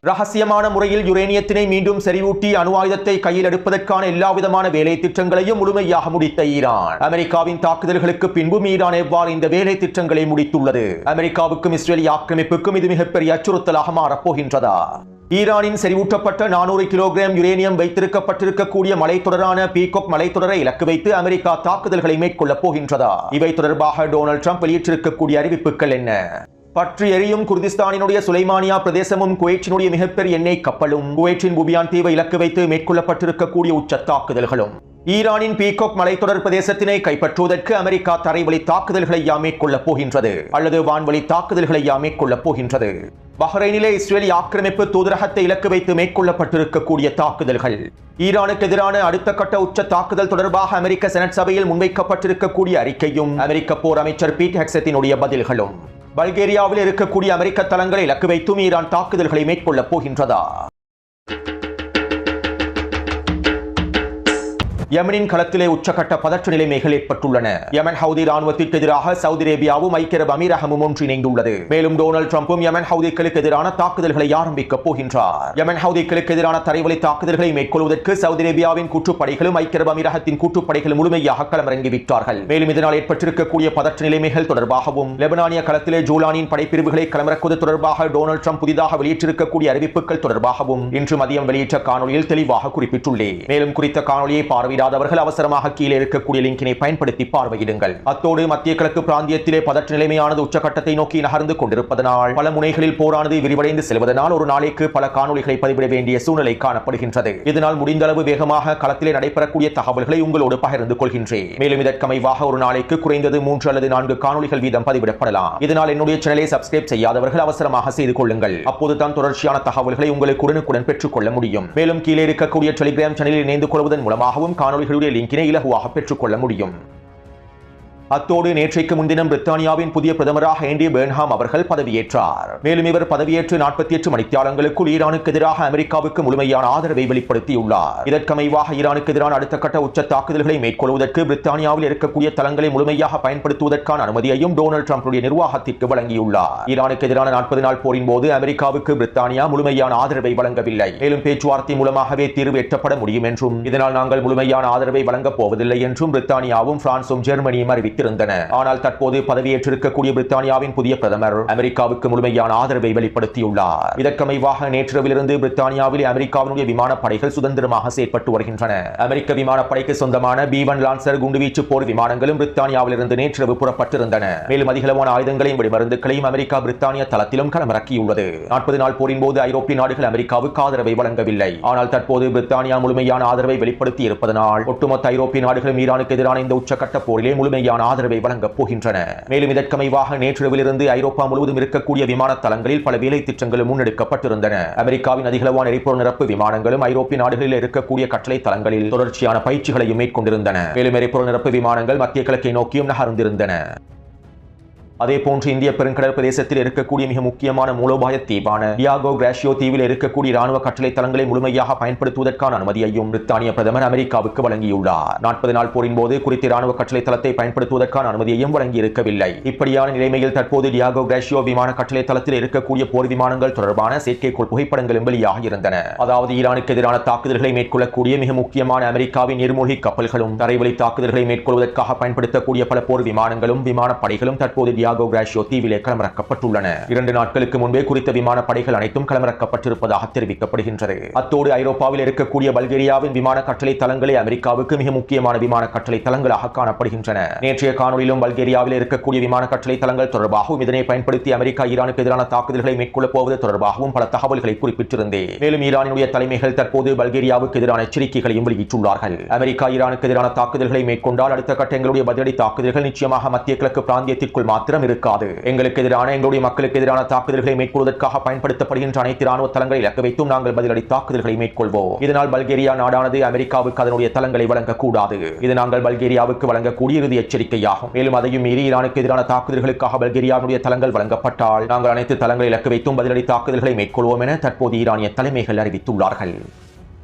ரகசியமான முறையில் யுரேனியத்தினை மீண்டும் செறிவூட்டி அணு ஆயுதத்தை கையில் எடுப்பதற்கான எல்லாவிதமான வேலை திட்டங்களையும் முழுமையாக முடித்த ஈரான் அமெரிக்காவின் தாக்குதல்களுக்கு பின்பும் ஈரான் எவ்வாறு இந்த வேலை திட்டங்களை முடித்துள்ளது? அமெரிக்காவுக்கும் இஸ்ரேலிய ஆக்கிரமிப்புக்கும் இது மிகப்பெரிய அச்சுறுத்தலாக மாறப்போகின்றதா? ஈரானின் செறிவூட்டப்பட்ட 400 கிலோகிராம் யுரேனியம் வைத்திருக்கப்பட்டிருக்கக்கூடிய மலைத்தொடரான பீகாக் மலைத்தொடரை இலக்கு வைத்து அமெரிக்கா தாக்குதல்களை மேற்கொள்ளப் போகின்றதா? இவை தொடர்பாக டொனால்ட் ட்ரம்ப் வெளியிட்டிருக்கக்கூடிய அறிவிப்புகள் என்ன? பற்றி எரியும் குர்திஸ்தானினுடைய சுலைமானியா பிரதேசமும் குவைத்தினுடைய மிகப்பெரிய எண்ணெய் கப்பலும் குவைத்தின் புபியான் தீவை இலக்கு வைத்து மேற்கொள்ளப்பட்டிருக்கக்கூடிய உச்ச தாக்குதல்களும் ஈரானின் பீகாக் மலைத்தொடர் பிரதேசத்தினை கைப்பற்றுவதற்கு அமெரிக்கா தரைவழி தாக்குதல்களை மேற்கொள்ளப் போகின்றது அல்லது வான்வழி தாக்குதல்களை மேற்கொள்ளப் போகின்றது. பஹ்ரைனிலே இஸ்ரேலிய ஆக்கிரமிப்பு தூதரகத்தை இலக்கு வைத்து மேற்கொள்ளப்பட்டிருக்கக்கூடிய தாக்குதல்கள், ஈரானுக்கு எதிரான அடுத்த கட்ட உச்ச தாக்குதல் தொடர்பாக அமெரிக்க செனட் சபையில் முன்வைக்கப்பட்டிருக்கக்கூடிய அறிக்கையும் அமெரிக்க போர் அமைச்சர் பீட் ஹெக்ஸத்தினுடைய பதில்களும், பல்கேரியாவில் இருக்கக்கூடிய அமெரிக்க தளங்களை இலக்கு வைத்தும் ஈரான் தாக்குதல்களை மேற்கொள்ளப் போகின்றதா? யமனின் களத்திலே உச்சகட்ட பதற்ற நிலைமைகள் ஏற்பட்டுள்ளன. யமன் ஹவுதி ராணுவத்திற்கு எதிராக சவுதி அரேபியாவும் ஐக்கிய அரபு அமீரகமும் ஒன்றிணைந்துள்ளது. மேலும் டொனால்ட் ட்ரம்பும் யமன் ஹவுதிகளுக்கு எதிரான தாக்குதல்களை ஆரம்பிக்கப் போகின்றார். யமன் ஹவுதிகளுக்கு எதிரான தரைவழி தாக்குதல்களை மேற்கொள்வதற்கு சவுதி அரேபியாவின் கூட்டுப்படைகளும் ஐக்கிய அரபு அமீரகத்தின் கூட்டுப்படைகளும் முழுமையாக களமிறங்கிவிட்டார்கள். மேலும் இதனால் ஏற்பட்டிருக்கக்கூடிய பதற்ற நிலைமைகள் தொடர்பாகவும் லெபனானிய களத்திலே ஜூலானின் படைப்பிரிவுகளை களமிறக்குவது தொடர்பாக டொனால்ட் ட்ரம்ப் புதிதாக வெளியிட்டிருக்கக்கூடிய அறிவிப்புகள் தொடர்பாகவும் இன்று மதியம் வெளியிட்ட காணொலியில் தெளிவாக குறிப்பிட்டுள்ளேன். மேலும் குறித்த காணொலியை பார்வையிட அவசரமாக கீழே இருக்கக்கூடிய லிங்கினை பயன்படுத்தி பார்வையிடுங்கள். அத்தோடு மத்திய கிழக்கு பிராந்தியத்திலே பதற்ற நிலைமையானது உச்சகட்டத்தை நோக்கி நகர்ந்து கொண்டிருப்பதனால் பல முனைகளில் போரானது விரிவடைந்து செல்வதனால் ஒரு நாளைக்கு பல காணொலிகளை பதிவிட வேண்டிய சூழ்நிலை காணப்படுகின்றது. இதனால் முடிந்தளவு வேகமாக களத்திலே நடைபெறக்கூடிய தகவல்களை உங்களோடு பகிர்ந்து கொள்கின்றேன். மேலும் இதற்கமைவாக ஒரு நாளைக்கு குறைந்தது 3 அல்லது 4 காணொலிகள் வீதம் பதிவிடப்படலாம். இதனால் என்னுடைய சேனலை சப்ஸ்கிரைப் செய்யாதவர்கள் அவசரமாக செய்து கொள்ளுங்கள். அப்போது தான் தொடர்ச்சியான தகவல்களை உங்களுக்கு உடனுக்குடன் பெற்றுக் கொள்ள முடியும். மேலும் கீழே இருக்கக்கூடிய டெலிகிராம் சேனலில் இணைந்து கொள்வதன் மூலமாகவும் காணொலிகளுடைய லிங்கினை இலகுவாக பெற்றுக்கொள்ள முடியும். அத்தோடு நேற்றைக்கு முன்தினம் பிரித்தானியாவின் புதிய பிரதமராக ஆண்டி பெர்ன்ஹாம் அவர்கள் பதவியேற்றார். மேலும் இவர் பதவியேற்று 48 மணித்தியாலங்களுக்குள் ஈரானுக்கு எதிராக அமெரிக்காவுக்கு முழுமையான ஆதரவை வெளிப்படுத்தியுள்ளார். இதற்கமைவாக ஈரானுக்கு எதிரான அடுத்த கட்ட உச்ச தாக்குதல்களை மேற்கொள்வதற்கு பிரித்தானியாவில் இருக்கக்கூடிய தளங்களை முழுமையாக பயன்படுத்துவதற்கான அனுமதியையும் டொனால்ட் ட்ரம்புடைய நிர்வாகத்திற்கு வழங்கியுள்ளார். ஈரானுக்கு எதிரான 40 நாள் போரின் போது அமெரிக்காவுக்கு பிரித்தானியா முழுமையான ஆதரவை வழங்கவில்லை. மேலும் பேச்சுவார்த்தை மூலமாகவே தீர்வு எட்டப்பட முடியும் என்றும் இதனால் நாங்கள் முழுமையான ஆதரவை வழங்கப் போவதில்லை என்றும் பிரித்தானியாவும் பிரான்சும் ஜெர்மனியும் அறிவித்திருந்தன. ஆனால் தற்போது பதவியேற்றிருக்கக்கூடிய பிரித்தானியாவின் புதிய பிரதமர் அமெரிக்காவுக்கு முழுமையான ஆதரவை வெளிப்படுத்தியுள்ளார். இதற்கமைவாக நேற்றிரவிலிருந்து பிரித்தானியாவில் அமெரிக்காவினுடைய விமானப்படைகள் சுதந்திரமாக செயற்பட்டு வருகின்றன. அமெரிக்க விமானப்படைக்கு சொந்தமான B-1 லான்சர் குண்டுவீச்சு போர் விமானங்களும் பிரித்தானியாவிலிருந்து நேற்றிரவு புறப்பட்டிருந்தன. மேலும் அதிகளவான ஆயுதங்களையும் வெடிமருந்துகளையும் அமெரிக்கா பிரித்தானிய தளத்திலும் களமிறக்கியுள்ளது. 40 நாள் போரின் போது ஐரோப்பிய நாடுகள் அமெரிக்காவுக்கு ஆதரவை வழங்கவில்லை. ஆனால் தற்போது பிரித்தானியா முழுமையான ஆதரவை வெளிப்படுத்தி இருப்பதனால் ஒட்டுமொத்த ஐரோப்பிய நாடுகளும் ஈரானுக்கு எதிரான இந்த உச்சகட்ட போரிலே முழுமையான ஆதரவை வழங்கப் போகின்றன. மேலும் இதற்கமைவாக நேற்றிரவிலிருந்து ஐரோப்பா முழுவதும் இருக்கக்கூடிய விமான தளங்களில் பல வேலை திட்டங்களும் முன்னெடுக்கப்பட்டிருந்தன. அமெரிக்காவின் அதிகளவான எரிபொருள் நிரப்பு விமானங்களும் ஐரோப்பிய நாடுகளில் இருக்கக்கூடிய கட்டளை தளங்களில் தொடர்ச்சியான பயிற்சிகளையும் மேற்கொண்டிருந்தன. மேலும் எரிபொருள் நிரப்பு விமானங்கள் மத்திய கிழக்கை நோக்கியும் நகர்ந்திருந்தன. அதேபோன்று இந்திய பெருங்கடல் பிரதேசத்தில் இருக்கக்கூடிய மிக முக்கியமான மூலோபாய தீவான டியாகோ கிராஷியோ தீவில் இருக்கக்கூடிய ராணுவ கட்டளை தளங்களை முழுமையாக பயன்படுத்துவதற்கான அனுமதியையும் பிரித்தானிய பிரதமர் அமெரிக்காவுக்கு வழங்கியுள்ளார். 40 நாள் போரின் போது குறித்த ராணுவ கட்டளை தளத்தை பயன்படுத்துவதற்கான அனுமதியையும் வழங்கியிருக்கவில்லை. இப்படியான நிலைமையில் தற்போது டியாகோ கிராஷியோ விமான கட்டளை தளத்தில் இருக்கக்கூடிய போர் விமானங்கள் தொடர்பான செயற்கைக்கோள் புகைப்படங்களும் வெளியாக இருந்தன. அதாவது ஈரானுக்கு எதிரான தாக்குதல்களை மேற்கொள்ளக்கூடிய மிக முக்கியமான அமெரிக்காவின் நீர்மூழ்கி கப்பல்களும் தரைவழி தாக்குதல்களை மேற்கொள்வதற்காக பயன்படுத்தக்கூடிய பல போர் விமானங்களும் விமானப்படைகளும் தற்போது டியாகோ கிராஷியோ தீவிலே களமிறக்கப்பட்டுள்ளன. 2 நாட்களுக்கு முன்பே குறித்த விமானப்படைகள் அனைத்தும் களமிறக்கப்பட்டிருப்பதாக தெரிவிக்கப்படுகின்றது. அத்தோடு ஐரோப்பாவில் இருக்கக்கூடிய பல்கேரியாவின் விமான கட்டளை தளங்களே அமெரிக்காவுக்கு மிக முக்கியமான விமான கட்டளை தளங்களாக காணப்படுகின்றன. நேற்றைய காணொலியிலும் பல்கேரியாவில் இருக்கக்கூடிய விமான கட்டளை தளங்கள் தொடர்பாகவும் இதனை பயன்படுத்தி அமெரிக்கா ஈரானுக்கு எதிரான தாக்குதல்களை மேற்கொள்ளப் போவது தொடர்பாகவும் பல தகவல்களை குறிப்பிட்டிருந்தேன். மேலும் ஈரானுடைய தலைமைகள் தற்போது பல்கேரியாவுக்கு எதிரான எச்சரிக்கைகளையும் வெளியிட்டுள்ளார்கள். அமெரிக்கா ஈரானுக்கு எதிரான தாக்குதல்களை மேற்கொண்டால் அடுத்த கட்ட எங்களுடைய பதிலடி தாக்குதல்கள் நிச்சயமாக மத்திய கிழக்கு பிராந்தியத்திற்குள் மாத்திரம் இருக்காது. எங்களுக்கு எதிரான எங்களுடைய மக்களுக்கு எதிரான தாக்குதல்களை மேற்கொள்வதற்காக பயன்படுத்தப்படுகின்ற அனைத்து ராணுவ தளங்களை இலக்கு வைத்தும் நாங்கள் பதிலடி தாக்குதல்களை மேற்கொள்வோம். இதனால் பல்கேரியா நாடானது அமெரிக்காவுக்கு அதனுடைய தளங்களை வழங்கக்கூடாது. இது நாங்கள் பல்கேரியாவுக்கு வழங்கக்கூடிய இறுதி எச்சரிக்கையாகும். மேலும் அதையும் மீறி ஈரானுக்கு எதிரான தாக்குதல்களுக்காக பல்கேரியாவுடைய தளங்கள் வழங்கப்பட்டால் நாங்கள் அனைத்து தளங்களை இலக்கு வைத்தும் பதிலடி தாக்குதல்களை மேற்கொள்வோம் என தற்போது ஈரானிய தலைமைகள் அறிவித்துள்ளார்கள்.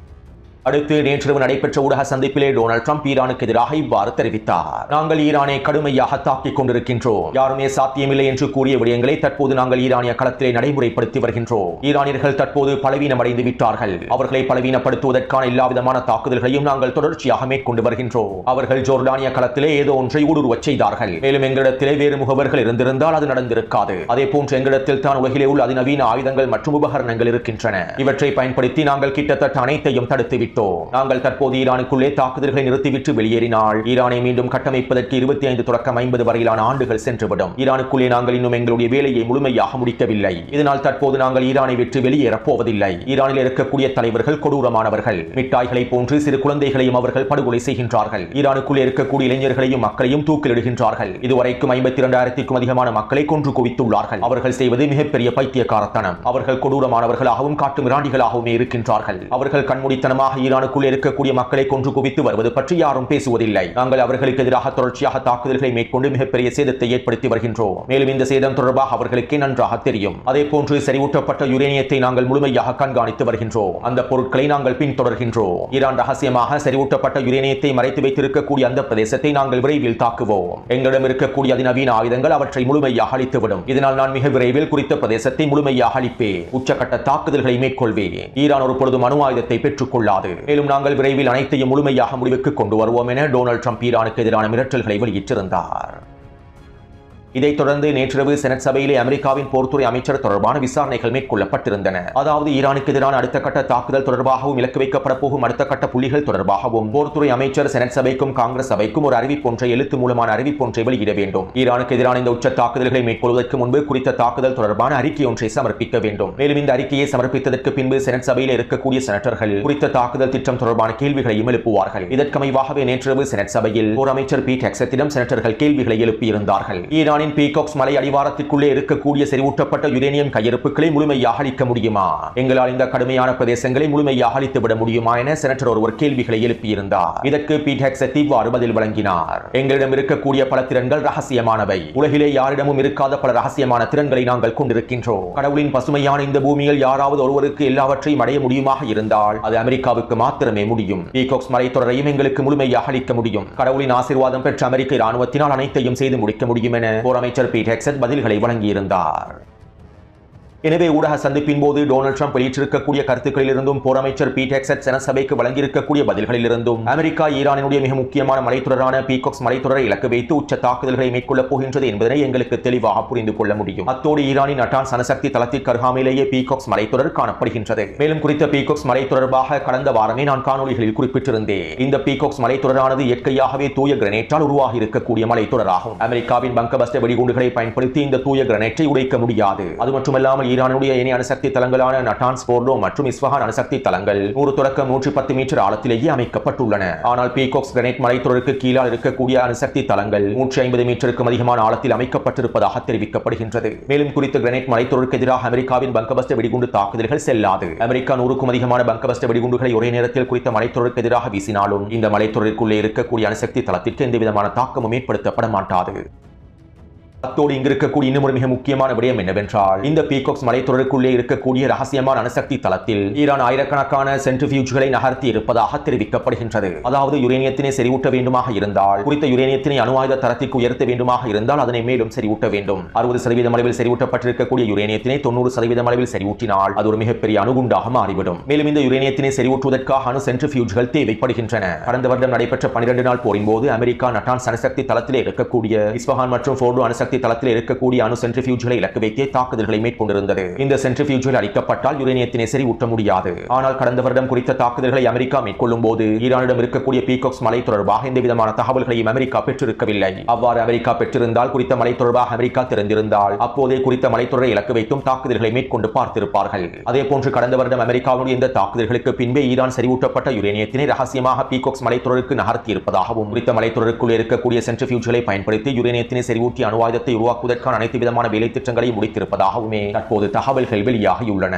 அடுத்து நேற்றிரவு நடைபெற்ற ஊடக சந்திப்பிலே டொனால்ட் ட்ரம்ப் ஈரானுக்கு எதிராக இவ்வாறு தெரிவித்தார். நாங்கள் ஈரானை கடுமையாக தாக்கிக் கொண்டிருக்கின்றோம். யாருமே சாத்தியமில்லை என்று கூறிய விடயங்களை தற்போது நாங்கள் ஈரானிய களத்திலே நடைமுறைப்படுத்தி வருகின்றோம். ஈரானியர்கள் தற்போது பலவீனமடைந்து விட்டார்கள். அவர்களை பலவீனப்படுத்துவதற்கான எல்லாவிதமான தாக்குதல்களையும் நாங்கள் தொடர்ச்சியாக மேற்கொண்டு வருகின்றோம். அவர்கள் ஜோர்டானிய களத்திலே ஏதோ ஒன்றை ஊடுருவச் செய்தார்கள். மேலும் எங்களிடத்திலே வேறு முகவர்கள் இருந்திருந்தால் அது நடந்திருக்காது. அதே போன்று எங்களிடத்தில் தான் உலகிலே உள்ள அதிநவீன ஆயுதங்கள் மற்றும் உபகரணங்கள் இருக்கின்றன. இவற்றை பயன்படுத்தி நாங்கள் கிட்டத்தட்ட அனைத்தையும் தடுத்து நாங்கள் தற்போது ஈரானுக்குள்ளே தாக்குதல்களை நிறுத்திவிட்டு வெளியேறினால் ஈரானை மீண்டும் கட்டமைப்பதற்கு 25 தொடக்கம் 50 வரையிலான ஆண்டுகள் சென்றுவிடும். ஈரானுக்குள்ளே நாங்கள் இன்னும் எங்களுடைய வேலையை முழுமையாக முடிக்கவில்லை. இதனால் தற்போது நாங்கள் ஈரானை விட்டு வெளியேறப் போவதில்லை. ஈரானில் இருக்கக்கூடிய தலைவர்கள் கொடூரமானவர்கள். மிட்டாய்களை போன்று சிறு குழந்தைகளையும் அவர்கள் படுகொலை செய்கின்றார்கள். ஈரானுக்குள்ளே இருக்கக்கூடிய இளைஞர்களையும் மக்களையும் தூக்கிலிடுகின்றார்கள். இதுவரைக்கும் 52,000க்கும் அதிகமான மக்களை கொன்று குவித்துள்ளார்கள். அவர்கள் செய்வது மிகப்பெரிய பைத்தியக்காரத்தனம். அவர்கள் கொடூரமானவர்களாகவும் காட்டு மிராண்டிகளாகவும் இருக்கின்றார்கள். அவர்கள் கண்மூடித்தனமாக ஈரானுக்குள் இருக்கக்கூடிய மக்களை கொன்று குவித்து வருவது பற்றி யாரும் பேசுவதில்லை. நாங்கள் அவர்களுக்கு எதிராக தொடர்ச்சியாக தாக்குதல்களை மேற்கொண்டு மிகப்பெரிய சேதத்தை ஏற்படுத்தி வருகின்றோம். மேலும் இந்த சேதம் தொடர்பாக அவர்களுக்கே நன்றாக தெரியும். அதே போன்று செறிவூட்டப்பட்ட யுரேனியத்தை நாங்கள் முழுமையாக கண்காணித்து வருகின்றோம். அந்த பொருட்களை நாங்கள் பின்தொடர்கின்றோம். ஈரான் ரகசியமாக செறிவூட்டப்பட்ட யுரேனியத்தை மறைத்து வைத்திருக்கக்கூடிய அந்த பிரதேசத்தை நாங்கள் விரைவில் தாக்குவோம். எங்களிடம் இருக்கக்கூடிய அதிநவீன ஆயுதங்கள் அவற்றை முழுமையாக அழித்துவிடும். இதனால் நான் மிக விரைவில் குறித்த பிரதேசத்தை முழுமையாக அழிப்பேன். உச்சகட்ட தாக்குதல்களை மேற்கொள்வேன். ஈரான் ஒரு பொழுதும் அணு ஆயுதத்தை பெற்றுக் கொள்ளாது. மேலும் நாங்கள் விரைவில் அனைத்தையும் முழுமையாக முடிவுக்கு கொண்டு வருவோம் என டொனால்ட் ட்ரம்ப் ஈரானுக்கு எதிரான மிரட்டல்களை வெளியிட்டிருந்தார். இதைத் தொடர்ந்து நேற்றிரவு செனட் சபையிலே அமெரிக்காவின் போர்த்துறை அமைச்சர் தொடர்பான விசாரணைகள் மேற்கொள்ளப்பட்டிருந்தன. அதாவது ஈரானுக்கு எதிரான அடுத்த கட்ட தாக்குதல் தொடர்பாகவும் இலக்கு வைக்கப்பட போகும் அடுத்த கட்ட புள்ளிகள் தொடர்பாகவும் போர்த்துறை அமைச்சர் செனட் சபைக்கும் காங்கிரஸ் சபைக்கும் ஒரு அறிவிப்பொன்றை எழுத்து மூலமான அறிவிப்பொன்றை வெளியிட வேண்டும். ஈரானுக்கு எதிரான இந்த உச்ச தாக்குதல்களை மேற்கொள்வதற்கு முன்பு குறித்த தாக்குதல் தொடர்பான அறிக்கை ஒன்றை சமர்ப்பிக்க வேண்டும். மேலும் இந்த அறிக்கையை சமர்ப்பித்ததற்கு பின்பு செனட் சபையில் இருக்கக்கூடிய செனட்டர்கள் குறித்த தாக்குதல் திட்டம் தொடர்பான கேள்விகளையும் எழுப்புவார்கள். இதற்கமைவாகவே நேற்றிரவு செனட் சபையில் போர் அமைச்சர் பீட் ஹெக்ஸெட்டிடம் செனட்டர்கள் கேள்விகளை எழுப்பியிருந்தார்கள். ஈரானின் பீகாக்ஸ் மலை அடிவாரத்திற்குள்ளே இருக்கக்கூடிய செறிவூட்டப்பட்ட யுரேனியம் கையிருப்புகளை முழுமையாக அழிக்க முடியுமா? எங்களால் இந்த கடுமையான பிரதேசங்களை முழுமையாக அழித்துவிட முடியுமா என செனட்டர் ஒருவர் கேள்விகளை எழுப்பியிருந்தார். இதற்கு பீட் ஹெக்ஸெட் இவ்வாறு பதில் வழங்கினார். எங்களிடம் இருக்கக்கூடிய பல திறன்கள் ரகசியமானவை. உலகிலே யாரிடமும் இருக்காத பல ரகசியமான திறன்களை நாங்கள் கொண்டிருக்கின்றோம். கடவுளின் பசுமையான இந்த பூமியில் யாராவது ஒருவருக்கு எல்லாவற்றையும் அடைய முடியுமாக இருந்தால் அது அமெரிக்காவுக்கு மாத்திரமே முடியும். பீகாக்ஸ் மலைத்தொடரையும் எங்களுக்கு முழுமையாக அளிக்க முடியும். கடவுளின் ஆசீர்வாதம் பெற்ற அமெரிக்க இராணுவத்தினால் அனைத்தையும் செய்து முடிக்க முடியும் என அமைச்சர் பீட் ஹெக்ஸெட் பதில்களை வழங்கியிருந்தார். எனவே ஊடக சந்திப்பின் போது டொனால்ட் ட்ரம்ப் வெளியிட்டிருக்கக்கூடிய கருத்துக்களிலிருந்தும் போர் அமைச்சர் பீட் ஹெக்ஸெட் செனட் சபைக்கு வழங்கியிருக்கக்கூடிய பதில்களிலிருந்தும் அமெரிக்கா ஈரானினுடைய மிக முக்கியமான மலைத்தொடரான பீகாக்ஸ் மலைத்தொடரை இலக்கு வைத்து உச்ச தாக்குதல்களை மேற்கொள்ளப் போகின்றது என்பதனை எங்களுக்கு தெளிவாக புரிந்து கொள்ள முடியும். அத்தோடு ஈரானின் நட்டான்ஸ் அணுசக்தி தளத்திற்கு அருகாமையிலேயே பீகாக்ஸ் மலைத்தொடர் காணப்படுகின்றது. மேலும் குறித்த பீகாக்ஸ் மலை தொடர்பாக கடந்த வாரமே நான் காணொலிகளில் குறிப்பிட்டிருந்தேன். இந்த பீகாக்ஸ் மலைத்தொடரானது இயற்கையாகவே தூய கிரனேட்டால் உருவாகி இருக்கக்கூடிய மலைத்தொடராகும். அமெரிக்காவின் பங்கபஸ்ட வெடிகுண்டுகளை பயன்படுத்தி இந்த தூய கிரனேட்டை உடைக்க முடியாது. அது மட்டுமல்லாமல் ஈரானுடைய இணை அணுசக்தி தளங்களான நட்டான்ஸ், போர்டோ மற்றும் இஸ்ஃபஹான் அணுசக்தி தளங்கள் 100 தொடக்கம் 110 மீட்டர் ஆழத்திலேயே அமைக்கப்பட்டுள்ளன. ஆனால் பீகாக்ஸ் கிரனேட் மலைத்தொடருக்கு கீழால் இருக்கக்கூடிய அணுசக்தி தளங்கள் 150 மீட்டருக்கும் அதிகமான ஆழத்தில் அமைக்கப்பட்டிருப்பதாக தெரிவிக்கப்படுகின்றது. மேலும் குறித்த கிரனேட் மலைத்தொடருக்கு எதிராக அமெரிக்காவின் பங்கபஸ்ட வெடிகுண்டு தாக்குதல்கள் செல்லாது. அமெரிக்கா 100க்கும் அதிகமான பங்கபஸ்ட வெடிகுண்டுகளை ஒரே நேரத்தில் குறித்த மலைத்தொடருக்கு எதிராக வீசினாலும் இந்த மலைத்தொடருக்குள்ளே இருக்கக்கூடிய அணுசக்தி தளத்திற்கு எந்தவிதமான தாக்கமும் ஏற்படுத்தப்பட மாட்டாது. அத்தோடு இங்கு இருக்கக்கூடிய இன்னும் மிக முக்கியமான விடயம் என்னவென்றால் இந்த பீகாக்ஸ் மலைத்தொடருக்குள்ளே இருக்கக்கூடிய ரகசியமான அணுசக்தி தளத்தில் ஈரான் ஆயிரக்கணக்கான சென்ட்ரிஃபியூஜ்களை நகர்த்தி இருப்பதாக தெரிவிக்கப்படுகின்றது. அதாவது யுரேனியத்தினை செறிவூட்ட வேண்டுமாக இருந்தால் குறித்த யுரேனியத்தினை அணு ஆயுத தரத்திற்கு உயர்த்த வேண்டுமாக இருந்தால் அதனை மேலும் செறிவூட்ட வேண்டும். 60% அளவில் செறிவூட்டப்பட்டிருக்கக்கூடிய யுரேனியத்தினை 90% அளவில் செறிவூட்டினால் அது ஒரு மிகப்பெரிய அணுகுண்டாக மாறிவிடும். மேலும் இந்த யுரேனியத்தினை செறிவூட்டுவதற்காக அணு சென்ட்ரிஃபியூஜ்கள் தேவைப்படுகின்றன. கடந்த வருடம் நடைபெற்ற 12 நாள் போரின் போது அமெரிக்கா நட்டான்ஸ் அணுசக்தி தளத்திலே இருக்கக்கூடிய இஸ்ஃபஹான் மற்றும் ஃபோர்டோ அணுசக்தி தளத்தில் இருக்கக்கூடிய அணு சென்ட்ரிஃபியூஜ்களை இலக்கு வைத்தே தாக்குதல்களை மேற்கொண்டிருந்தது. இந்த சென்ட்ரிஃபியூஜ்கள் அளிக்கப்பட்டால் யுரேனியத்தினை செறிவூட்ட முடியாது. ஆனால் கடந்த வருடம் குறித்த தாக்குதல்களை அமெரிக்கா மேற்கொள்ளும் போது ஈரானிடம் இருக்கக்கூடிய பீகாக்ஸ் மலை தொடர்பாக எந்த விதமான தகவல்களையும் அமெரிக்கா பெற்றிருக்கவில்லை. அவ்வாறு அமெரிக்கா பெற்றிருந்தால் குறித்த மலை தொடர்பாக அமெரிக்கா தெரிந்திருந்தால் அப்போதே குறித்த மலைத்தொடரை இலக்கு வைத்தும் தாக்குதல்களை மேற்கொண்டு பார்த்திருப்பார்கள். அதே போன்று கடந்த வருடம் அமெரிக்காவுடைய இந்த தாக்குதல்களுக்கு பின்பே ஈரான் செறிவூட்டப்பட்ட யுரேனியத்தினை ரகசியமாக பீகாக்ஸ் மலைத்தொடருக்கு நகர்த்தி இருப்பதாகவும் குறித்த மலைத்தொடருக்குள் இருக்கக்கூடிய சென்ட்ரிஃபியூஜ்களை பயன்படுத்தி யுரேனியத்தினை செறிவூட்டி அணு ஆயுதத்தை உருவாக்குவதற்கான அனைத்து விதமான வேலை திட்டங்களை முடித்திருப்பதாகவுமே தற்போது தகவல்கள் வெளியாகியுள்ளன.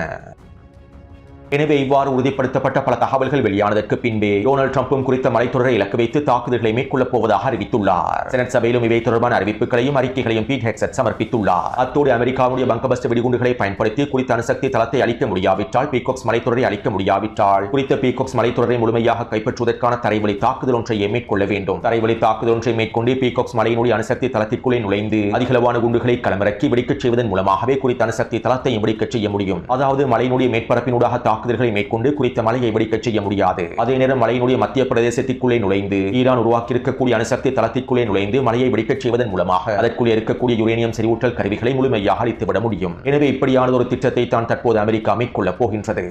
எனவே இவ்வாறு உறுதிப்படுத்தப்பட்ட பல தகவல்கள் வெளியானதற்கு பின்பே டொனால்ட் ட்ரம்பும் குறித்த மலைத்தொடரை இலக்கு வைத்து தாக்குதல்களை மேற்கொள்ளப் போவதாக அறிவித்துள்ளார். செனட் சபையிலும் இவை தொடர்பான அறிவிப்புகளையும் அறிக்கைகளையும் பீட் ஹெக்ஸட் சமர்ப்பித்துள்ளார். அத்தோடு அமெரிக்காவுடைய பங்கபஸ்ட் வெடிகுண்டுகளை பயன்படுத்தி குறித்த அணுசக்தி தளத்தை அளிக்க முடியாவிட்டால், பீகாக்ஸ் மலைத்தொடரை அளிக்க முடியாவிட்டால் குறித்த பீகாக்ஸ் மலைத்தொடரை முழுமையாக கைப்பற்றுவதற்கான தரைவழி தாக்குதல் ஒன்றையே மேற்கொள்ள வேண்டும். தரைவழி தாக்குதல் ஒன்றை மேற்கொண்டு பீகாக்ஸ் மலையினுடைய அணுசக்தி தளத்திற்குள்ளே நுழைந்து அதிகளவான குண்டுகளை களமிறக்கி வெடிக்கச் செய்வதன் மூலமாகவே குறித்த அணுசக்தி தளத்தை வெடிக்கச் செய்ய முடியும். அதாவது மலையினுடைய மேற்பரப்பினூடாக தாக்குதல்களை மேற்கொண்டு குறித்த மலையை வெடிக்கச் செய்ய முடியாது. அதே நேரம் மலையினுடைய மத்திய பிரதேசத்திற்குள்ளே நுழைந்து ஈரான் உருவாக்கி இருக்கக்கூடிய அணுசக்தி தளத்திற்குள்ளே நுழைந்து மலையை வெடிக்கச் செய்வதன் மூலமாக அதற்குள்ளே இருக்கக்கூடிய யுரேனியம் செறிவூட்டல் கருவிகளை முழுமையாக அழித்துவிட முடியும். எனவே இப்படியான ஒரு திட்டத்தை தான் தற்போது அமெரிக்கா மேற்கொள்ளப் போகின்றது.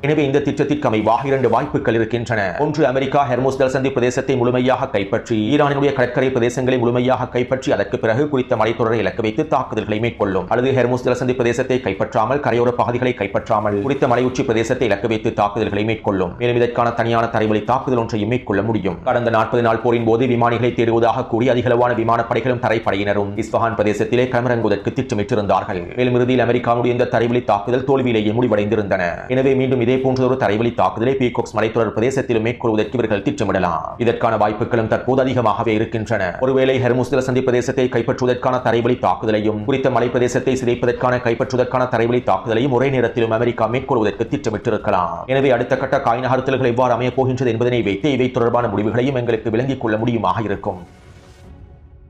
எனவே இந்த திட்டத்திற்கு அமைவாக 2 வாய்ப்புகள் இருக்கின்றன. ஒன்று, அமெரிக்கா ஹெர்முஸ் ஜலசந்தி பிரதேசத்தை முழுமையாக கைப்பற்றி ஈரானுடைய கடற்கரை பிரதேசங்களை முழுமையாக கைப்பற்றி அதற்கு பிறகு குறித்த மலைத்தொடரை இலக்கு வைத்து தாக்குதல்களை மேற்கொள்ளும். அல்லது ஹெர்முஸ் ஜலசந்தி பிரதேசத்தை கைப்பற்றாமல் கரையோர பகுதிகளை கைப்பற்றாமல் குறித்த மலையுச்சி பிரதேசத்தை இலக்கு வைத்து தாக்குதல்களை மேற்கொள்ளும். மேலும் இதற்கான தனியான தரைவழி தாக்குதல் ஒன்றையும் மேற்கொள்ள முடியும். கடந்த 40 நாள் போரின் போது விமானிகளை தேடுவதாக கூறி அதிகளவான விமானப்படைகளும் தரைப்படையினரும் இஸ்ஃபஹான் பிரதேசத்திலே களமிறங்குவதற்கு திட்டமிட்டிருந்தார்கள். மேலும் இறுதியில் அமெரிக்காவுடைய இந்த தரைவழி தாக்குதல் தோல்வியிலேயே முடிவடைந்திருந்தன. எனவே மீண்டும் இதே போன்ற ஒரு தரைவழி தாக்குதலை பீகாக்ஸ் மலைத்தொடர் பிரதேசத்திலும் மேற்கொள்வதற்கு இவர்கள் திட்டமிடலாம். இதற்கான வாய்ப்புகளும் தற்போது அதிகமாகவே இருக்கின்றன. ஒருவேளை ஹெர்முஸ் ஜலசந்தி பிரதேசத்தை கைப்பற்றுவதற்கான தரைவழி தாக்குதலையும் குறித்த மலை பிரதேசத்தை சிதைப்பதற்கான கைப்பற்றுவதற்கான தரைவழி தாக்குதலையும் ஒரே நேரத்திலும் அமெரிக்கா மேற்கொள்வதற்கு திட்டமிட்டிருக்கலாம். எனவே அடுத்த கட்ட காய் நகர்த்தல்கள் எவ்வாறு அமையப் போகின்றது என்பதனை வைத்து இவை தொடர்பான முடிவுகளையும் எங்களுக்கு விளங்கிக் கொள்ள முடியுமாக இருக்கும்.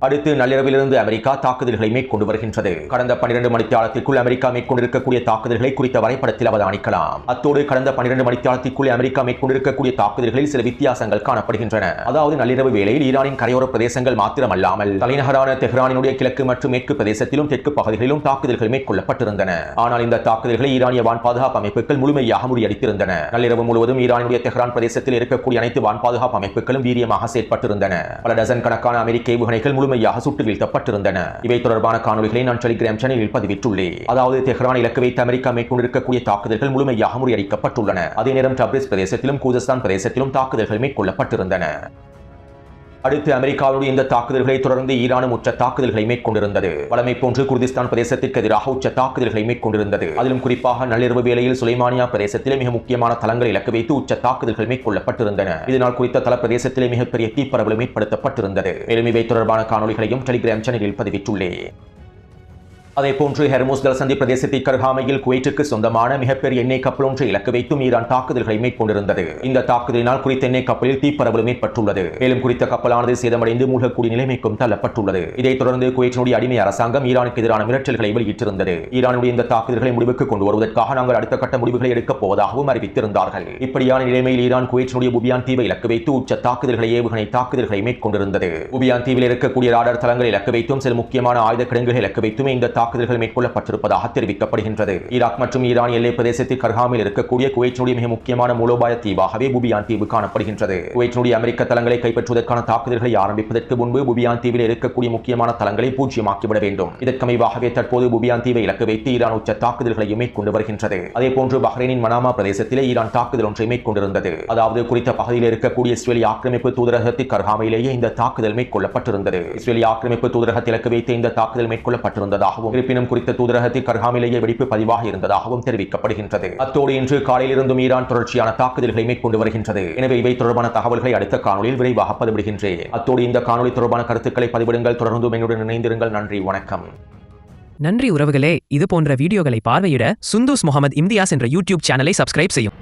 அடுத்து நள்ளிரவிலிருந்து அமெரிக்கா தாக்குதல்களை மேற்கொண்டு வருகின்றது. கடந்த 12 மணித்தியாலத்திற்குள் அமெரிக்கா மேற்கொண்டிருக்கக்கூடிய தாக்குதல்களை குறித்த வரைபடத்தில் அவதானிக்கலாம். அத்தோடு கடந்த 12 மணித்தியாலத்திற்குள் அமெரிக்கா மேற்கொண்டிருக்கக்கூடிய தாக்குதல்களில் சில வித்தியாசங்கள் காணப்படுகின்றன. அதாவது நள்ளிரவு வேளையில் ஈரானின் கரையோர பிரதேசங்கள் மாத்திரமல்லாமல் தலைநகரான தெஹ்ரானினுடைய கிழக்கு மற்றும் மேற்கு பிரதேசத்திலும் தெற்கு பகுதிகளிலும் தாக்குதல்கள் மேற்கொள்ளப்பட்டிருந்தன. ஆனால் இந்த தாக்குதல்களை ஈரானிய வான் பாதுகாப்பு அமைப்புகள் முழுமையாக முறியடித்திருந்தன. நள்ளிரவு முழுவதும் ஈரானுடைய தெஹ்ரான் பிரதேசத்தில் இருக்கக்கூடிய அனைத்து வான் பாதுகாப்பு அமைப்புகளும் வீரியமாக செயற்பட்டிருந்தன. பல டசன் கணக்கான அமெரிக்க ஏவுகணைகள் முழுமையாக சுட்டு வீழ்த்தப்பட்டிருந்தன. இவை தொடர்பான காணொலிகளை நான் டெலிகிராம் சேனலில் பதிவிட்டுள்ளேன். அதாவது தெஹ்ரான் இலக்கு வைத்து அமெரிக்கா மேற்கொண்டிருக்கக்கூடிய தாக்குதல்கள் முழுமையாக முறியடிக்கப்பட்டுள்ளன. அதே நேரம் டப்ரிஸ் பிரதேசத்திலும் கூஜஸ்தான் பிரதேசத்திலும் தாக்குதல்கள் மேற்கொள்ளப்பட்டிருந்தன. அடுத்து அமெரிக்காவுடைய இந்த தாக்குதல்களை தொடர்ந்து ஈரானும் உச்ச தாக்குதல்களை மேற்கொண்டிருந்தது. வழமை போன்று குர்திஸ்தான் பிரதேசத்திற்கு எதிராக உச்ச தாக்குதல்களை மேற்கொண்டிருந்தது. அதிலும் குறிப்பாக நள்ளிரவு வேளையில் சுலைமானியா பிரதேசத்திலே மிக முக்கியமான தளங்களை இலக்கு வைத்து உச்ச தாக்குதல்கள் மேற்கொள்ளப்பட்டிருந்தன. இதனால் குறித்த தள பிரதேசத்திலே மிகப்பெரிய தீப்பரவலும் ஏற்படுத்தப்பட்டிருந்தது. மேலும் இவை தொடர்பான காணொலிகளையும் டெலிகிராம் சேனலில் பதிவிட்டுள்ளேன். அதேபோன்று ஹெர்முஸ் ஜலசந்தி பிரதேசத்திற்கு அருகாமையில் குவைட்டுக்கு சொந்தமான மிகப்பெரிய எண்ணெய் கப்பல் ஒன்றை இலக்கு வைத்தும் ஈரான் தாக்குதல்களை மேற்கொண்டிருந்தது. இந்த தாக்குதலினால் குறித்த எண்ணெய் கப்பலில் தீப்பரவலும் ஏற்பட்டுள்ளது. மேலும் குறித்த கப்பலானது சேதமடைந்து மூழ்கக்கூடிய நிலைமைக்கும் தள்ளப்பட்டுள்ளது. இதைத் தொடர்ந்து குவைட்டினுடைய அடிமை அரசாங்கம் ஈரானுக்கு எதிரான மிரட்டல்களை வெளியிட்டிருந்தது. ஈரானுடைய இந்த தாக்குதல்களை முடிவுக்கு கொண்டு வருவதற்காக நாங்கள் அடுத்த கட்ட முடிவுகளை எடுக்கப் போவதாகவும் அறிவித்திருந்தார்கள். இப்படியான நிலைமையில் ஈரான் குவைட்டினுடைய புபியான் தீவை இலக்கு வைத்து உச்ச தாக்குதல்களை ஏவுகணை தாக்குதல்களை மேற்கொண்டிருந்தது. புபியான் தீவில் இருக்கக்கூடிய ராடார் தளங்களை இலக்கு வைத்தும் சில முக்கியமான ஆயுத கிடங்குகளை இலக்கு வைத்தும் இந்த தாக்குதல்கள் மேற்கொள்ளப்பட்டிருப்பதாக தெரிவிக்கப்படுகின்றது. ஈராக் மற்றும் ஈரான் எல்லை பிரதேசத்திற்கு அருகாமையில் இருக்கக்கூடிய குவைட்டினுடைய மிக முக்கியமான மூலோபாய தீவாகவே புபியான் தீவு காணப்படுகின்றது. குவைட்டினுடைய அமெரிக்க தளங்களை கைப்பற்றுவதற்கான தாக்குதல்களை ஆரம்பிப்பதற்கு முன்பு புபியான் தீவில் இருக்கக்கூடிய முக்கியமான தளங்களை பூஜ்ஜியமாக்கிவிட வேண்டும். இதற்கமைவாகவே தற்போது புபியான் தீவை இலக்கு வைத்து ஈரான் உச்ச தாக்குதல்களையும் மேற்கொண்டு வருகின்றது. அதேபோன்று பஹ்ரைனின் மனாமா பிரதேசத்திலே ஈரான் தாக்குதல் ஒன்றை மேற்கொண்டிருந்தது. அதாவது குறித்த பகுதியில் இருக்கக்கூடிய இஸ்ரேலிய ஆக்கிரமிப்பு தூதரகத்திற்கு அருகாமையிலேயே இந்த தாக்குதல் மேற்கொள்ளப்பட்டிருந்தது. இஸ்ரேலிய ஆக்கிரமிப்பு தூதரகத்தை இலக்கு வைத்து இந்த தாக்குதல் மேற்கொள்ளப்பட்டிருந்ததாகவும் இருப்பினும் குறித்த தூதரகத்திற்கு அருகாமையிலேயே வெடிப்பு பதிவாக இருந்ததாகவும் தெரிவிக்கப்படுகின்றது. அத்தோடு இன்று காலையிலிருந்தும் ஈரான் தொடர்ச்சியான தாக்குதல்களை மேற்கொண்டு வருகின்றது. எனவே இவை தொடர்பான தகவல்களை அடுத்த காணொலியில் விரைவாக பதிவிடுகின்றேன். அத்தோடு இந்த காணொலி தொடர்பான கருத்துக்களை பதிவிடுங்கள். தொடர்ந்து என்னுடன் இணைந்திருங்கள். நன்றி, வணக்கம். நன்றி உறவுகளே. இது போன்ற வீடியோகளை பார்வையிட சுந்தூஸ் முகமது இம்தியாஸ் என்ற யூடியூப் சேனலை சப்ஸ்கிரைப் செய்யும்.